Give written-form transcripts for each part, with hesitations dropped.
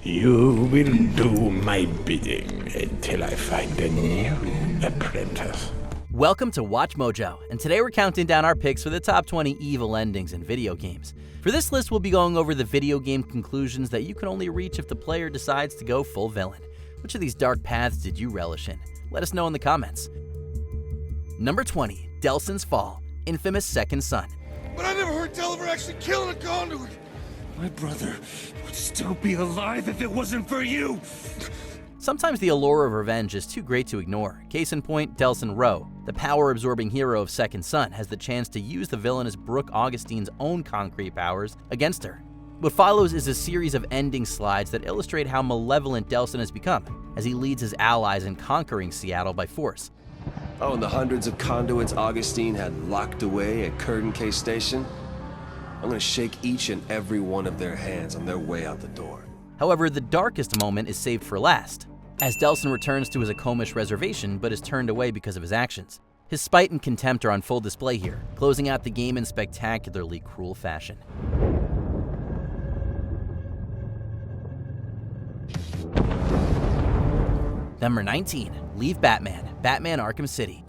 You will do my bidding until I find a new apprentice. Welcome to Watch Mojo, and today we're counting down our picks for the top 20 evil endings in video games. For this list, we'll be going over the video game conclusions that you can only reach if the player decides to go full villain. Which of these dark paths did you relish in? Let us know in the comments. Number 20, Delsin's Fall, infamous second son. But I never heard tell of her actually killing a conduit. My brother would still be alive if it wasn't for you. Sometimes the allure of revenge is too great to ignore. Case in point, Delsin Rowe, the power-absorbing hero of Second Son, has the chance to use the villainous Brooke Augustine's own concrete powers against her. What follows is a series of ending slides that illustrate how malevolent Delsin has become, as he leads his allies in conquering Seattle by force. Oh, and the hundreds of conduits Augustine had locked away at Curtain K Station? I'm gonna shake each and every one of their hands on their way out the door. However, the darkest moment is saved for last, as Delsin returns to his Akomish reservation but is turned away because of his actions. His spite and contempt are on full display here, closing out the game in spectacularly cruel fashion. Number 19, Leave Batman, Batman Arkham City.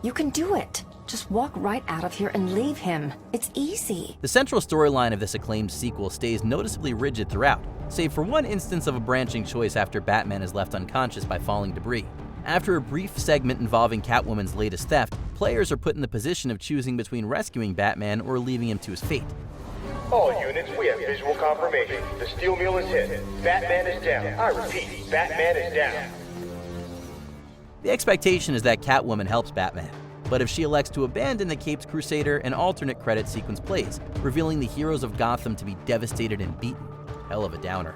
You can do it. Just walk right out of here and leave him. It's easy. The central storyline of this acclaimed sequel stays noticeably rigid throughout, save for one instance of a branching choice after Batman is left unconscious by falling debris. After a brief segment involving Catwoman's latest theft, players are put in the position of choosing between rescuing Batman or leaving him to his fate. All units, we have visual confirmation. The steel mill is hit. Batman is down. I repeat, Batman is down. The expectation is that Catwoman helps Batman, but if she elects to abandon the Caped Crusader, an alternate credit sequence plays, revealing the heroes of Gotham to be devastated and beaten. Hell of a downer.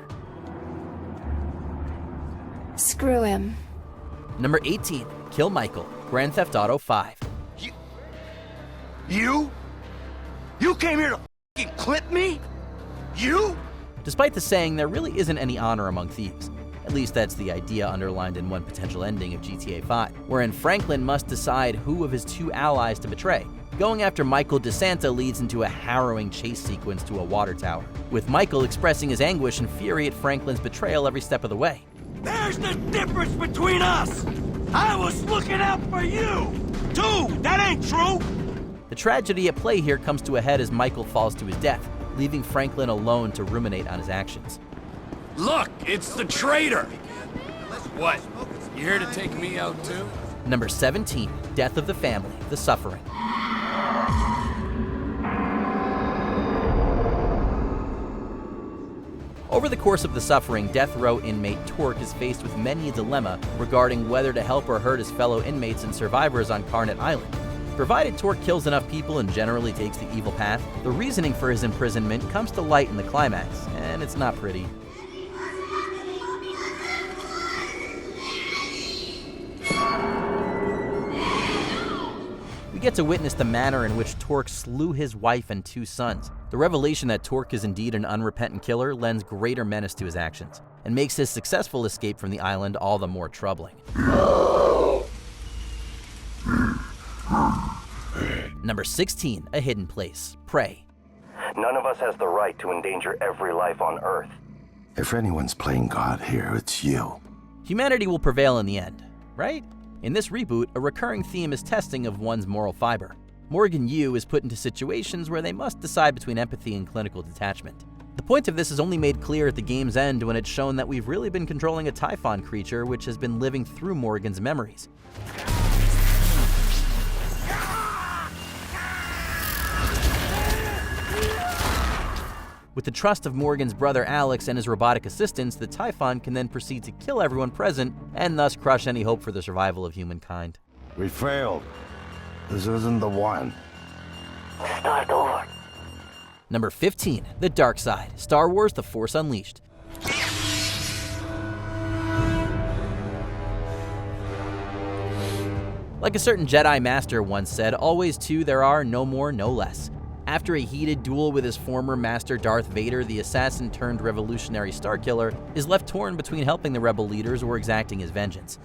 Screw him. Number 18, Kill Michael, Grand Theft Auto 5. You? You came here to f***ing clip me? You? Despite the saying, there really isn't any honor among thieves. At least that's the idea underlined in one potential ending of GTA 5, wherein Franklin must decide who of his two allies to betray. Going after Michael DeSanta leads into a harrowing chase sequence to a water tower, with Michael expressing his anguish and fury at Franklin's betrayal every step of the way. There's the difference between us. I was looking out for you. Dude, that ain't true. The tragedy at play here comes to a head as Michael falls to his death, leaving Franklin alone to ruminate on his actions. Look, it's the traitor. What? You here to take me out too? Number 17, Death of the Family, The Suffering. Over the course of The Suffering, death row inmate Torque is faced with many a dilemma regarding whether to help or hurt his fellow inmates and survivors on Carnet Island. Provided Torque kills enough people and generally takes the evil path, the reasoning for his imprisonment comes to light in the climax, and it's not pretty. We get to witness the manner in which Torque slew his wife and two sons. The revelation that Torque is indeed an unrepentant killer lends greater menace to his actions, and makes his successful escape from the island all the more troubling. Number 16, A Hidden Place, Prey. None of us has the right to endanger every life on Earth. If anyone's playing God here, it's you. Humanity will prevail in the end, right? In this reboot, a recurring theme is testing of one's moral fiber. Morgan Yu is put into situations where they must decide between empathy and clinical detachment. The point of this is only made clear at the game's end when it's shown that we've really been controlling a Typhon creature which has been living through Morgan's memories. With the trust of Morgan's brother Alex and his robotic assistants, the Typhon can then proceed to kill everyone present and thus crush any hope for the survival of humankind. We failed. This isn't the one. Start over. Number 15, The Dark Side, Star Wars: The Force Unleashed. Like a certain Jedi Master once said, always two there are, no more, no less. After a heated duel with his former master Darth Vader, the assassin-turned-revolutionary Starkiller is left torn between helping the rebel leaders or exacting his vengeance.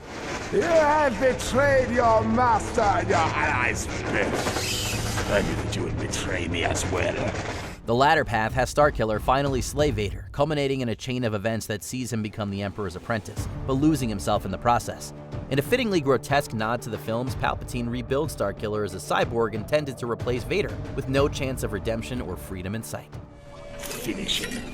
You have betrayed your master and your allies. I knew that you would betray me as well. The latter path has Starkiller finally slay Vader, culminating in a chain of events that sees him become the Emperor's apprentice, but losing himself in the process. In a fittingly grotesque nod to the films, Palpatine rebuilds Starkiller as a cyborg intended to replace Vader, with no chance of redemption or freedom in sight. Finish him.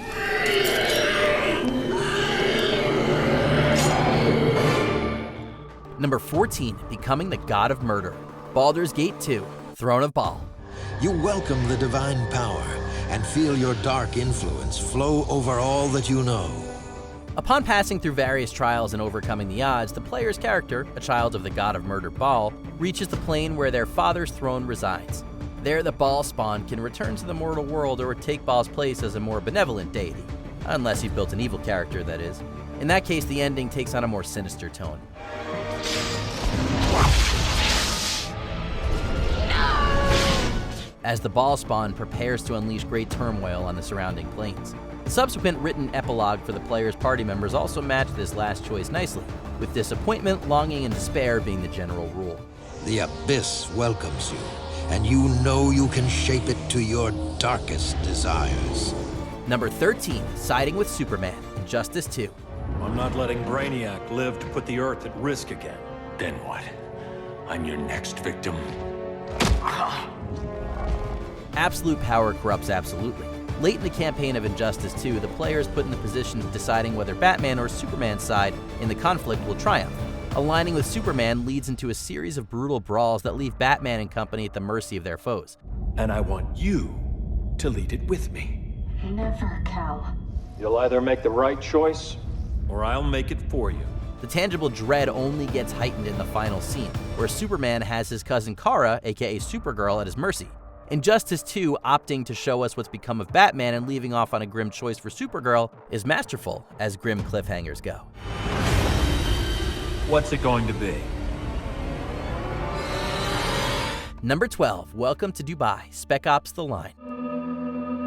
Number 14, Becoming the God of Murder. Baldur's Gate 2, Throne of Baal. You welcome the divine power and feel your dark influence flow over all that you know. Upon passing through various trials and overcoming the odds, the player's character, a child of the god of murder Baal, reaches the plane where their father's throne resides. There, the Baal spawn can return to the mortal world or take Baal's place as a more benevolent deity. Unless you've built an evil character, that is. In that case, the ending takes on a more sinister tone. As the Baal spawn prepares to unleash great turmoil on the surrounding planes. The subsequent written epilogue for the player's party members also match this last choice nicely, with disappointment, longing, and despair being the general rule. The abyss welcomes you, and you know you can shape it to your darkest desires. Number 13, Siding with Superman, Injustice 2. I'm not letting Brainiac live to put the Earth at risk again. Then what? I'm your next victim. Absolute power corrupts absolutely. Late in the campaign of Injustice 2, the player is put in the position of deciding whether Batman or Superman's side in the conflict will triumph. Aligning with Superman leads into a series of brutal brawls that leave Batman and company at the mercy of their foes. And I want you to lead it with me. Never, Cal. You'll either make the right choice, or I'll make it for you. The tangible dread only gets heightened in the final scene, where Superman has his cousin Kara, aka Supergirl, at his mercy. Injustice 2, opting to show us what's become of Batman and leaving off on a grim choice for Supergirl, is masterful, as grim cliffhangers go. What's it going to be? Number 12, Welcome to Dubai, Spec Ops: The Line.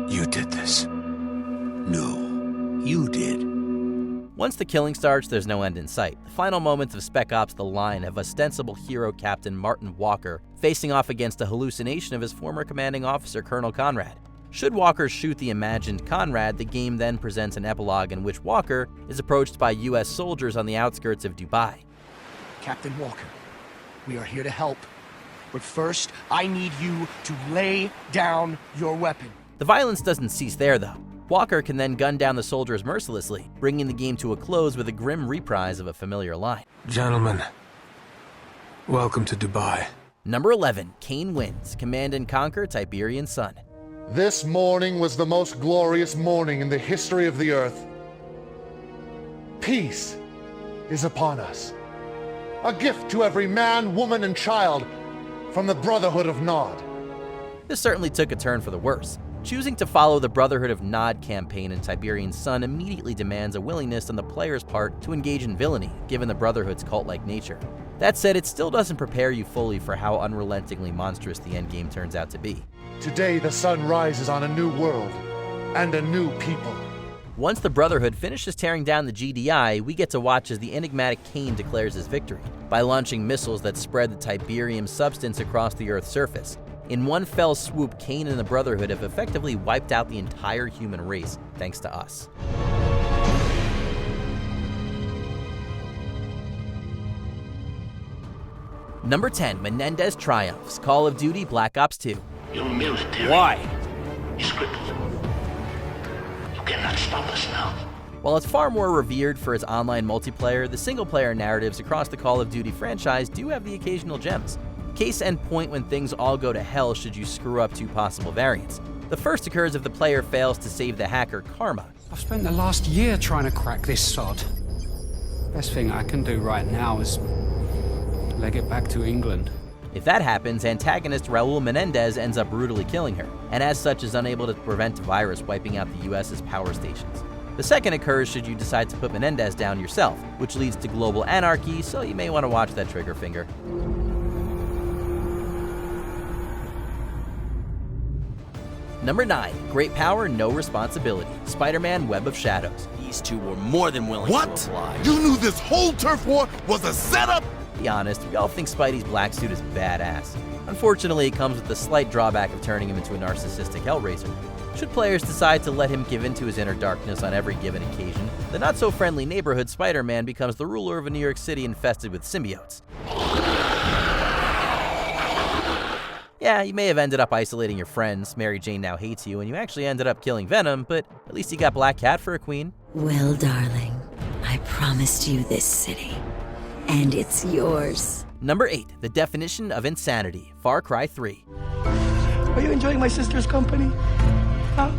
You did this. No, you did. Once the killing starts, there's no end in sight. The final moments of Spec Ops: The Line have ostensible hero Captain Martin Walker facing off against a hallucination of his former commanding officer, Colonel Conrad. Should Walker shoot the imagined Conrad, the game then presents an epilogue in which Walker is approached by US soldiers on the outskirts of Dubai. Captain Walker, we are here to help. But first, I need you to lay down your weapon. The violence doesn't cease there, though. Walker can then gun down the soldiers mercilessly, bringing the game to a close with a grim reprise of a familiar line. Gentlemen, welcome to Dubai. Number 11, Kane Wins, Command and Conquer Tiberian Sun. This morning was the most glorious morning in the history of the Earth. Peace is upon us. A gift to every man, woman, and child from the Brotherhood of Nod. This certainly took a turn for the worse. Choosing to follow the Brotherhood of Nod campaign in Tiberian Sun immediately demands a willingness on the player's part to engage in villainy, given the Brotherhood's cult-like nature. That said, it still doesn't prepare you fully for how unrelentingly monstrous the endgame turns out to be. Today the sun rises on a new world and a new people. Once the Brotherhood finishes tearing down the GDI, we get to watch as the enigmatic Kane declares his victory by launching missiles that spread the Tiberium substance across the Earth's surface. In one fell swoop, Kane and the Brotherhood have effectively wiped out the entire human race, thanks to us. Number 10, Menendez triumphs, Call of Duty Black Ops 2. Your military. Why? Is crippled. You cannot stop us now. While it's far more revered for its online multiplayer, the single-player narratives across the Call of Duty franchise do have the occasional gems. Case and point when things all go to hell should you screw up two possible variants. The first occurs if the player fails to save the hacker Karma. I've spent the last year trying to crack this sod. Best thing I can do right now is leg it back to England. If that happens, antagonist Raul Menendez ends up brutally killing her, and as such is unable to prevent a virus wiping out the US's power stations. The second occurs should you decide to put Menendez down yourself, which leads to global anarchy, so you may want to watch that trigger finger. Number 9, Great Power, No Responsibility, Spider-Man Web of Shadows. These two were more than willing to oblige. You knew this whole turf war was a setup? Be honest, we all think Spidey's black suit is badass. Unfortunately, it comes with the slight drawback of turning him into a narcissistic hellraiser. Should players decide to let him give in to his inner darkness on every given occasion, the not-so-friendly neighborhood Spider-Man becomes the ruler of a New York City infested with symbiotes. Yeah, you may have ended up isolating your friends, Mary Jane now hates you, and you actually ended up killing Venom, but at least you got Black Cat for a queen. Well, darling, I promised you this city, and it's yours. Number 8, the definition of insanity, Far Cry 3. Are you enjoying my sister's company? Huh?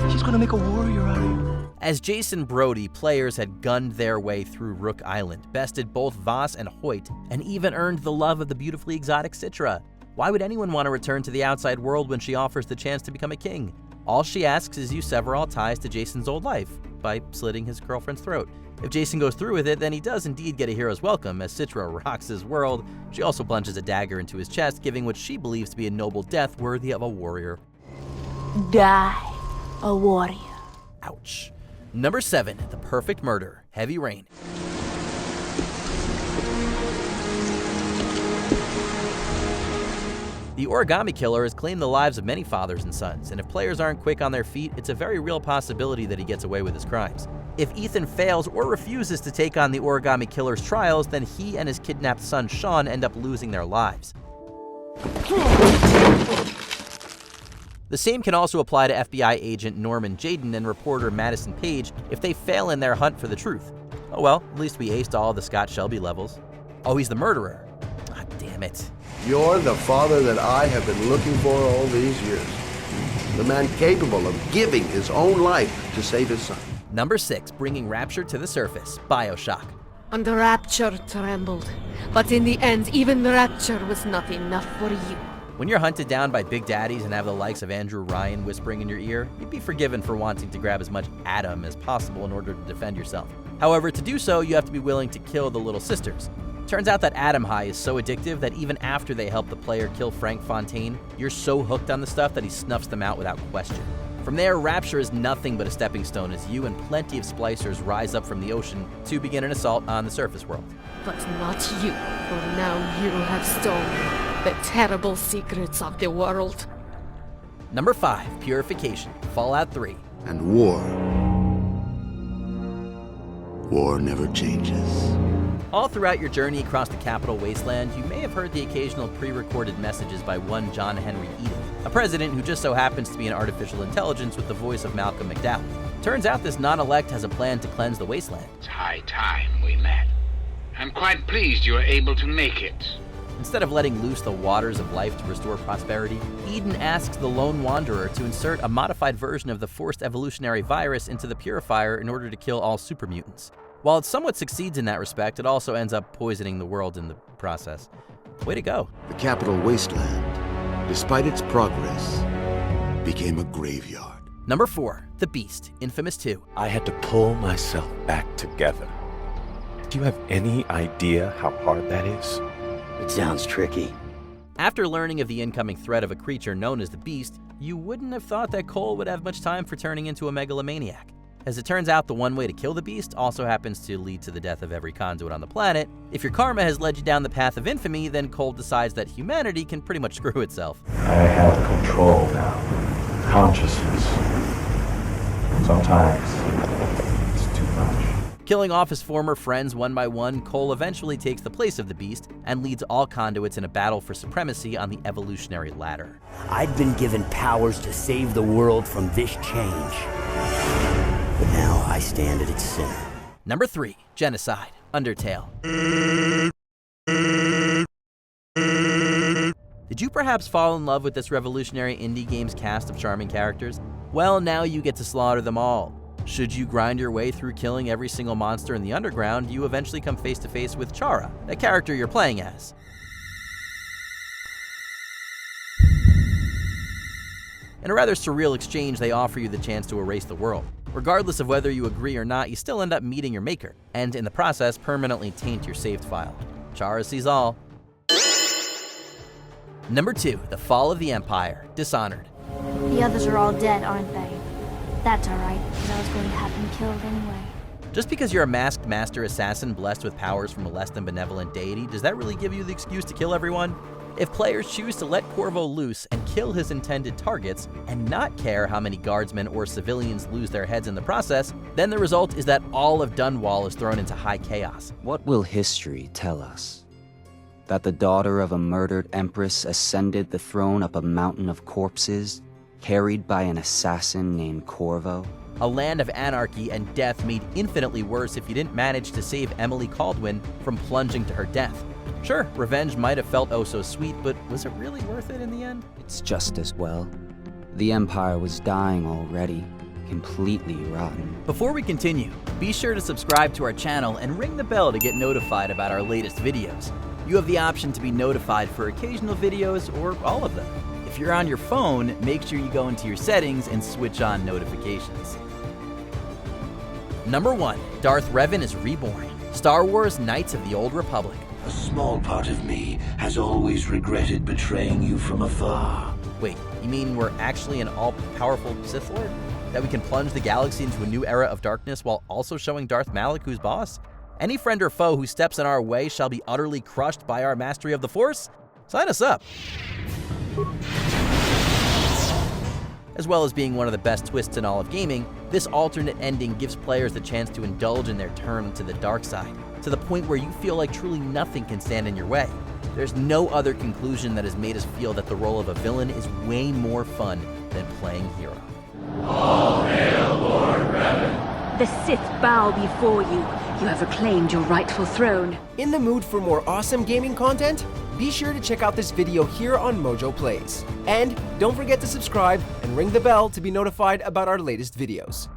She's gonna make a warrior out of you. As Jason Brody, players had gunned their way through Rook Island, bested both Voss and Hoyt, and even earned the love of the beautifully exotic Citra. Why would anyone want to return to the outside world when she offers the chance to become a king? All she asks is you sever all ties to Jason's old life by slitting his girlfriend's throat. If Jason goes through with it, then he does indeed get a hero's welcome, as Citra rocks his world. She also plunges a dagger into his chest, giving what she believes to be a noble death worthy of a warrior. Die, a warrior. Ouch. Number 7, the perfect murder, Heavy Rain. The Origami Killer has claimed the lives of many fathers and sons, and if players aren't quick on their feet, it's a very real possibility that he gets away with his crimes. If Ethan fails or refuses to take on the Origami Killer's trials, then he and his kidnapped son Sean end up losing their lives. The same can also apply to FBI agent Norman Jayden and reporter Madison Page if they fail in their hunt for the truth. Oh well, at least we aced all the Scott Shelby levels. Oh, he's the murderer. Ah, damn it. You're the father that I have been looking for all these years. The man capable of giving his own life to save his son. Number 6, bringing Rapture to the surface, BioShock. And the Rapture trembled, but in the end, even the Rapture was not enough for you. When you're hunted down by big daddies and have the likes of Andrew Ryan whispering in your ear, you'd be forgiven for wanting to grab as much Adam as possible in order to defend yourself. However, to do so, you have to be willing to kill the little sisters. Turns out that Adam High is so addictive that even after they help the player kill Frank Fontaine, you're so hooked on the stuff that he snuffs them out without question. From there, Rapture is nothing but a stepping stone as you and plenty of splicers rise up from the ocean to begin an assault on the surface world. But not you, for now you have stolen the terrible secrets of the world. Number 5, Purification, Fallout 3. And war. War never changes. All throughout your journey across the Capital Wasteland, you may have heard the occasional pre-recorded messages by one John Henry Edith, a president who just so happens to be an artificial intelligence with the voice of Malcolm McDowell. Turns out this non-elect has a plan to cleanse the wasteland. It's high time we met. I'm quite pleased you were able to make it. Instead of letting loose the waters of life to restore prosperity, Eden asks the lone wanderer to insert a modified version of the forced evolutionary virus into the purifier in order to kill all super mutants. While it somewhat succeeds in that respect, it also ends up poisoning the world in the process. Way to go. The Capital Wasteland, despite its progress, became a graveyard. Number 4, The Beast, Infamous 2. I had to pull myself back together. Do you have any idea how hard that is? It sounds tricky. After learning of the incoming threat of a creature known as the Beast, you wouldn't have thought that Cole would have much time for turning into a megalomaniac. As it turns out, the one way to kill the Beast also happens to lead to the death of every conduit on the planet. If your karma has led you down the path of infamy, then Cole decides that humanity can pretty much screw itself. I have control now. Consciousness. Sometimes it's too much. Killing off his former friends one by one, Cole eventually takes the place of the Beast and leads all conduits in a battle for supremacy on the evolutionary ladder. I'd been given powers to save the world from this change. But now I stand at its center. Number 3, Genocide, Undertale. Did you perhaps fall in love with this revolutionary indie game's cast of charming characters? Well, now you get to slaughter them all. Should you grind your way through killing every single monster in the underground, you eventually come face to face with Chara, a character you're playing as. In a rather surreal exchange, they offer you the chance to erase the world. Regardless of whether you agree or not, you still end up meeting your maker, and in the process, permanently taint your saved file. Chara sees all. Number 2, The Fall of the Empire, Dishonored. The others are all dead, aren't they? That's alright, because I was going to have them killed anyway. Just because you're a masked master assassin blessed with powers from a less than benevolent deity, does that really give you the excuse to kill everyone? If players choose to let Corvo loose and kill his intended targets, and not care how many guardsmen or civilians lose their heads in the process, then the result is that all of Dunwall is thrown into high chaos. What will history tell us? That the daughter of a murdered empress ascended the throne up a mountain of corpses, carried by an assassin named Corvo? A land of anarchy and death made infinitely worse if you didn't manage to save Emily Caldwin from plunging to her death. Sure, revenge might have felt oh so sweet, but was it really worth it in the end? It's just as well. The Empire was dying already, completely rotten. Before we continue, be sure to subscribe to our channel and ring the bell to get notified about our latest videos. You have the option to be notified for occasional videos or all of them. If you're on your phone, make sure you go into your settings and switch on notifications. Number 1. Darth Revan is reborn. Star Wars Knights of the Old Republic. A small part of me has always regretted betraying you from afar. Wait, you mean we're actually an all-powerful Sith Lord? That we can plunge the galaxy into a new era of darkness while also showing Darth Malak who's boss? Any friend or foe who steps in our way shall be utterly crushed by our mastery of the Force? Sign us up! As well as being one of the best twists in all of gaming, this alternate ending gives players the chance to indulge in their turn to the dark side, to the point where you feel like truly nothing can stand in your way. There's no other conclusion that has made us feel that the role of a villain is way more fun than playing hero. All hail Lord Revan! The Sith bow before you. You have reclaimed your rightful throne. In the mood for more awesome gaming content? Be sure to check out this video here on Mojo Plays. And don't forget to subscribe and ring the bell to be notified about our latest videos.